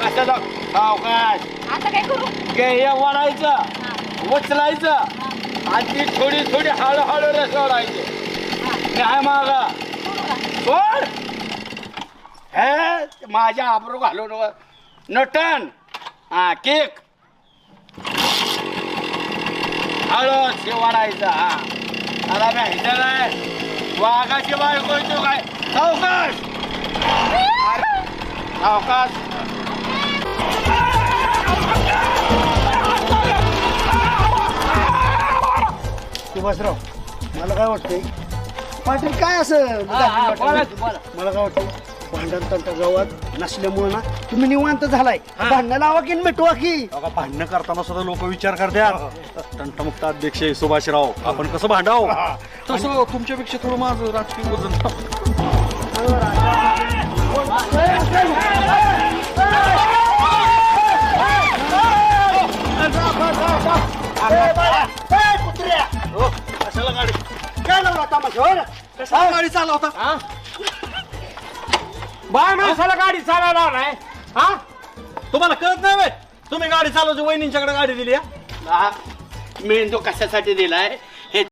असं सावकाश आता काय करू? हे वाढायचं उचलायचं आणि ती थोडी थोडी हळूहळू रसवडायची काय मागा सोड हे माझ्या आबरू घालून नटन हा केक हळद वाढायचा हा आता माहिती नाही वाघाची बायको येतो काय सावकाश सावकाश सुभाषराव मला काय वाटतंय पाटील काय असं मला काय वाटतं भांडण तंट गावात नसल्यामुळे ना तुम्ही निवांत झालाय भांडण लावा की मिटवा की भांडणं करताना सुद्धा लोक विचार करतात तंटमुक्त अध्यक्ष सुभाषराव आपण कसं भांडाव तसं तुमच्यापेक्षा थोडं माझं राजकीय वजन कशाला गाडी काय लावला तमाशा कशाला गाडी चालवता बाय माणसाला गाडी चालवणार नाही हा तुम्हाला कळत नाही तुम्ही गाडी चालवची वहिनींच्याकडे गाडी दिली मी तो कशासाठी दिलाय